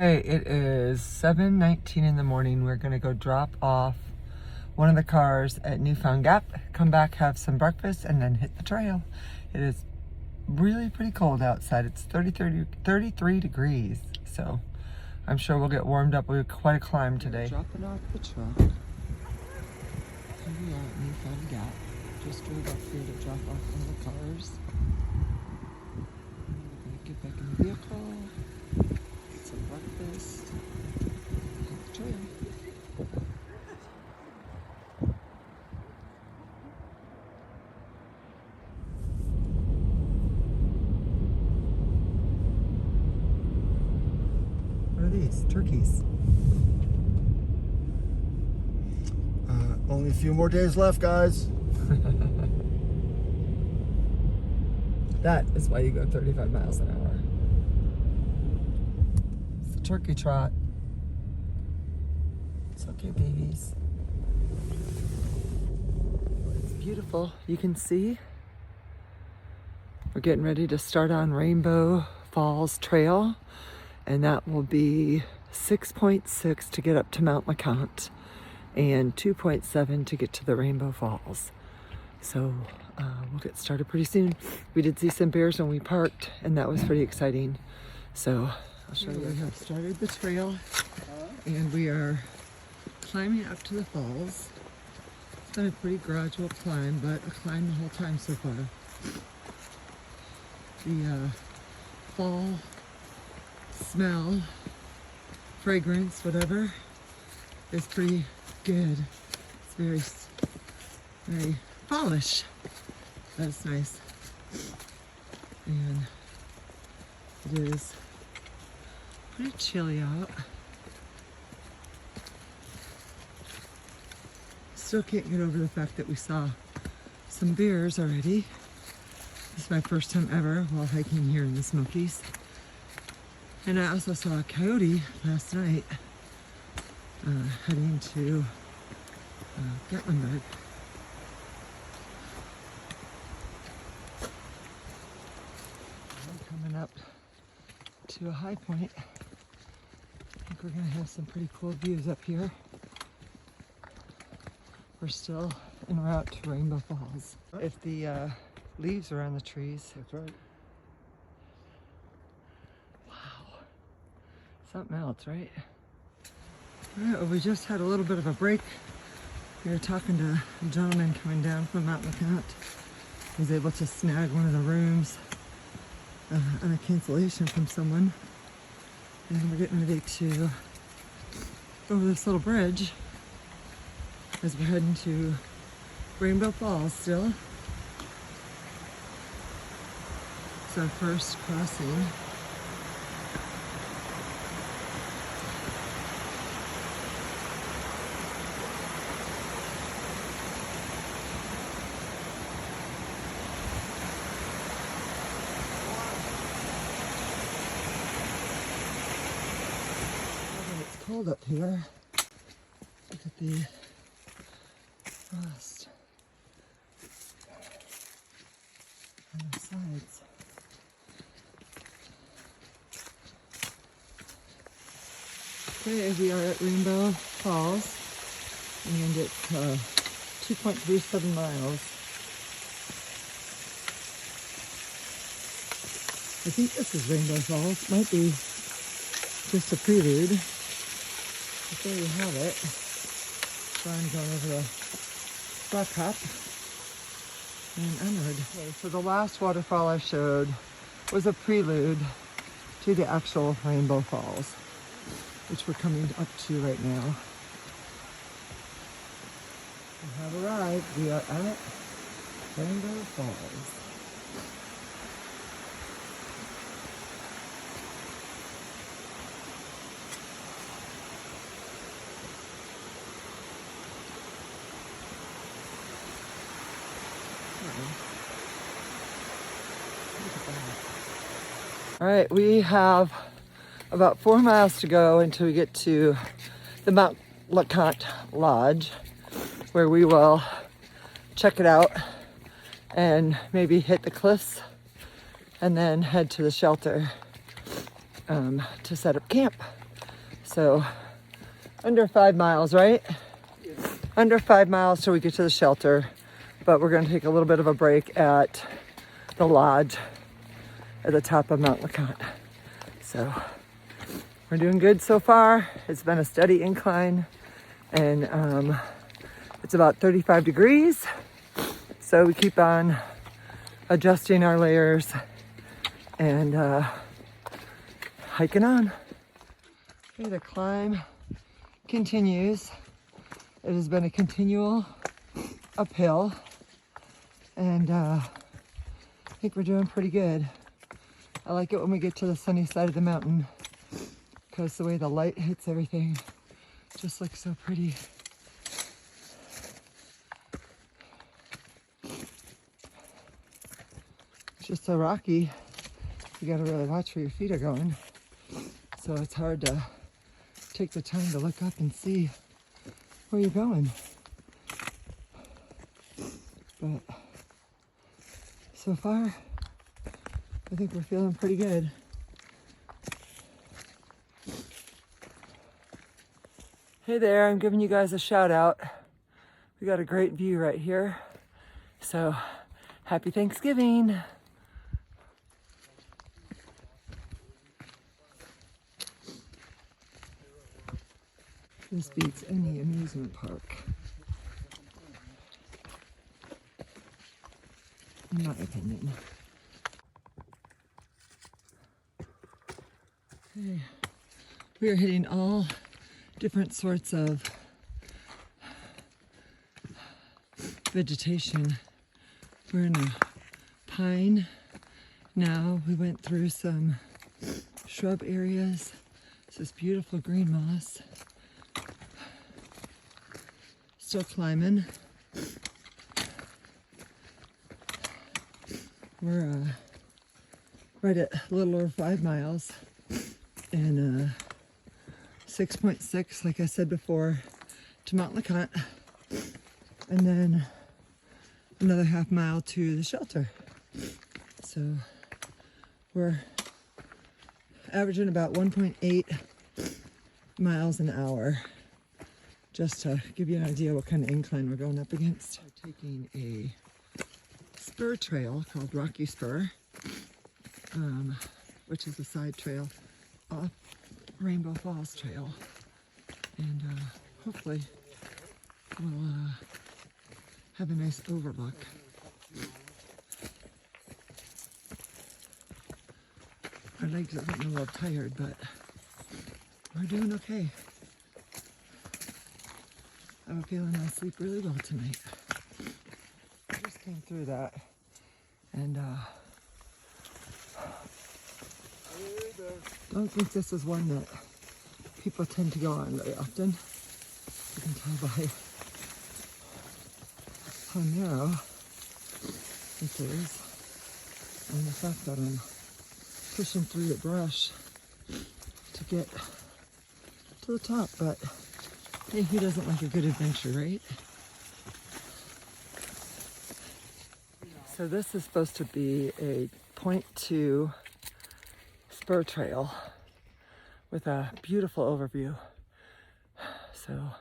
Hey, it is 7:19 in the morning. We're gonna go drop off one of the cars at Newfound Gap, come back, have some breakfast, and then hit the trail. It is really pretty cold outside. It's 33 degrees, so I'm sure we'll get warmed up. We have quite a climb today. Dropping off the truck. Here we are at Newfound Gap. Just drove up here to drop off one of the cars. We're gonna get back in the vehicle. Some breakfast, hit the trail. What are these? Turkeys. Only a few more days left, guys. That is why you go 35 miles an hour. Turkey trot. It's okay, babies. It's beautiful. You can see we're getting ready to start on Rainbow Falls Trail, and that will be 6.6 to get up to Mt LeConte and 2.7 to get to the Rainbow Falls. So we'll get started pretty soon. We did see some bears when we parked, and that was pretty exciting. So I'll show you. We have started the trail, and we are climbing up to the falls. It's been a pretty gradual climb, but a climb the whole time so far. The fall smell, fragrance, whatever, is pretty good. It's very fallish. That's nice. And it is pretty chilly out. Still can't get over the fact that we saw some bears already. This is my first time ever while hiking here in the Smokies. And I also saw a coyote last night heading to Gatlinburg. Coming up to a high point. I think we're gonna have some pretty cool views up here. We're still en route to Rainbow Falls. If the leaves are on the trees. That's right. Wow. Something else, right? All right, well, we just had a little bit of a break. We were talking to a gentleman coming down from Mt LeConte. He was able to snag one of the rooms on a cancellation from someone. And we're getting ready to go over this little bridge as we're heading to Rainbow Falls still. It's our first crossing. It's cold up here. Look at the frost on the sides. Okay, we are at Rainbow Falls, and it's 2.37 miles. I think this is Rainbow Falls. Might be just a prelude. But there you have it. Sun going over the rock hop and onward. Okay, so the last waterfall I showed was a prelude to the actual Rainbow Falls, which we're coming up to right now. We have arrived. We are at Rainbow Falls. All right, we have about 4 miles to go until we get to the Mt LeConte Lodge, where we will check it out and maybe hit the cliffs and then head to the shelter to set up camp. So under 5 miles, right? Under 5 miles till we get to the shelter, but we're going to take a little bit of a break at the lodge at the top of Mt LeConte. So we're doing good so far. It's been a steady incline, and it's about 35 degrees. So we keep on adjusting our layers and hiking on. Okay, the climb continues. It has been a continual uphill, and I think we're doing pretty good. I like it when we get to the sunny side of the mountain because the way the light hits everything just looks so pretty. It's just so rocky. You gotta really watch where your feet are going. So it's hard to take the time to look up and see where you're going. But so far, I think we're feeling pretty good. Hey there, I'm giving you guys a shout out. We got a great view right here. So happy Thanksgiving. This beats any amusement park, in my opinion. Okay. We are hitting all different sorts of vegetation. We're in a pine now. We went through some shrub areas. It's this beautiful green moss. Still climbing. We're right at a little over 5 miles and 6.6, like I said before, to Mt LeConte, and then another half mile to the shelter. So we're averaging about 1.8 miles an hour. Just to give you an idea what kind of incline we're going up against. We're taking a spur trail called Rocky Spur, which is a side trail off Rainbow Falls Trail. And hopefully we'll have a nice overlook. Our legs are getting a little tired, but we're doing okay. I have a feeling I'll sleep really well tonight. I just came through that, and don't think this is one that people tend to go on very often. You can tell by how narrow it is, and the fact that I'm pushing through the brush to get to the top, but hey, who doesn't like a good adventure, right? So this is supposed to be a 0.2 spur trail with a beautiful overview. So,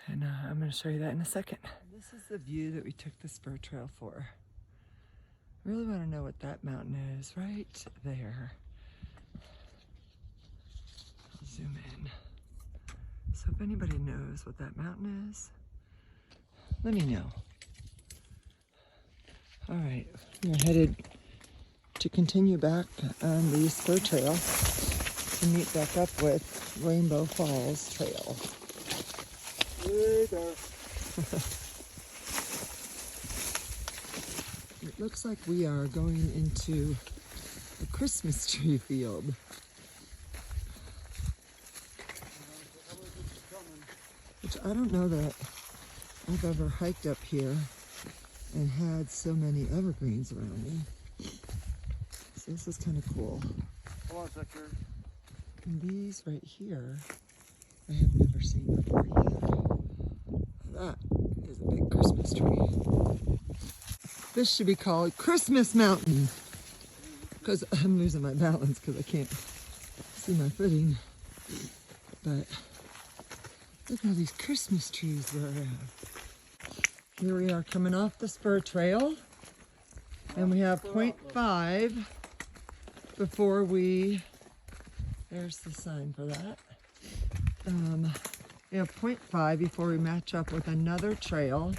and I'm going to show you that in a second. This is the view that we took the spur trail for. I really want to know what that mountain is right there. I'll zoom in. So if anybody knows what that mountain is, let me know. All right, we're headed to continue back on the spur trail and meet back up with Rainbow Falls Trail. Hey there. It looks like we are going into a Christmas tree field. Which I don't know that I've ever hiked up here and had so many evergreens around me. So this is kind of cool. Hold on a second. And these right here, I have never seen before either. That is a big Christmas tree. This should be called Christmas Mountain, because I'm losing my balance because I can't see my footing. But look at all these Christmas trees there are. Here we are coming off the spur trail, and we have 0.5 before we, there's the sign for that. We have 0.5 before we match up with another trail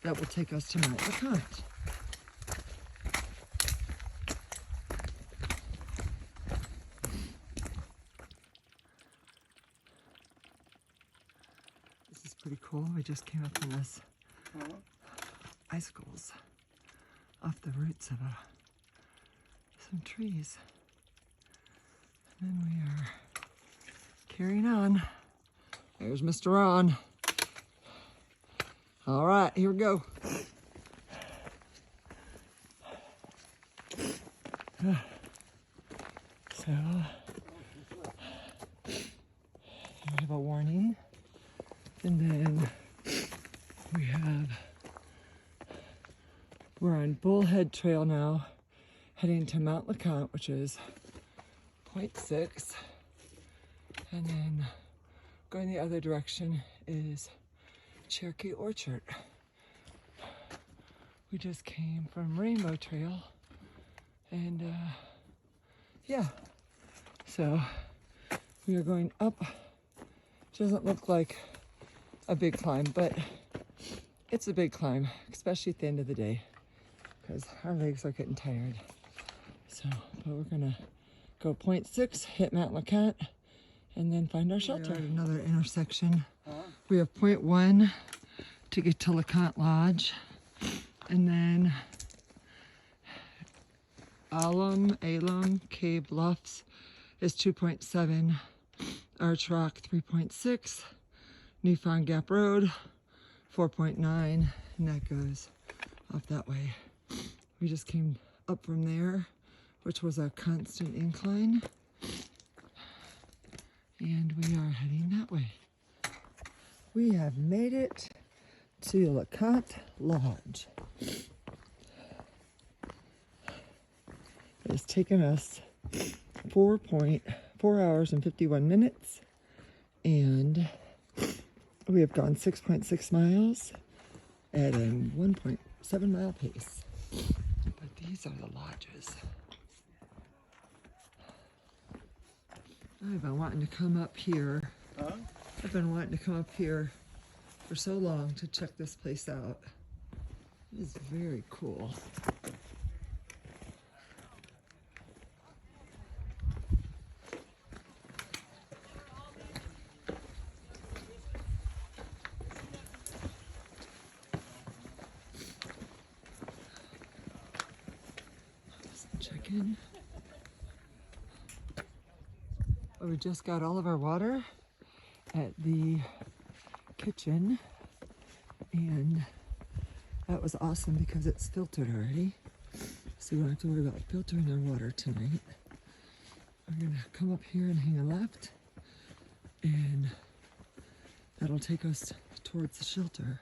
that will take us to Mt LeConte. This is pretty cool. We just came up on this icicles off the roots of some trees. And then we are carrying on. There's Mr. Ron. All right, here we go. So, we have a warning. And then we're on Bullhead Trail now, heading to Mt LeConte, which is 0.6. And then going the other direction is Cherokee Orchard. We just came from Rainbow Trail, and yeah, so we are going up. Doesn't look like a big climb, but it's a big climb, especially at the end of the day, because our legs are getting tired. So, but we're gonna go 0.6, hit Mt LeConte, and then find our shelter. At another intersection. We have 0.1 to get to LeConte Lodge, and then Alum Cave Bluffs is 2.7, Arch Rock 3.6, Newfound Gap Road 4.9, and that goes off that way. We just came up from there, which was a constant incline, and we are heading that way. We have made it to LeConte Lodge. It has taken us 4 hours and 51 minutes, and we have gone 6.6 miles at a 1.7 mile pace. But these are the lodges. I've been wanting to come up here. I've been wanting to come up here for so long to check this place out. It is very cool. Check in. We just got all of our water at the kitchen, and that was awesome because it's filtered already, so we don't have to worry about filtering our water tonight. We're gonna come up here and hang a left, and that'll take us towards the shelter.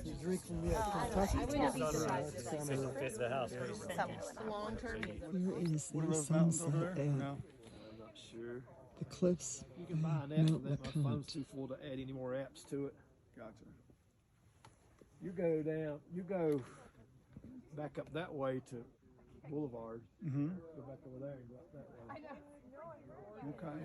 You drink from the Kentucky. Here is the sunset at the cliffs of Mt LeConte. Too full to add any more apps to it. Gotcha. You go back up that way to Boulevard. Go back over there and go up that way. Okay.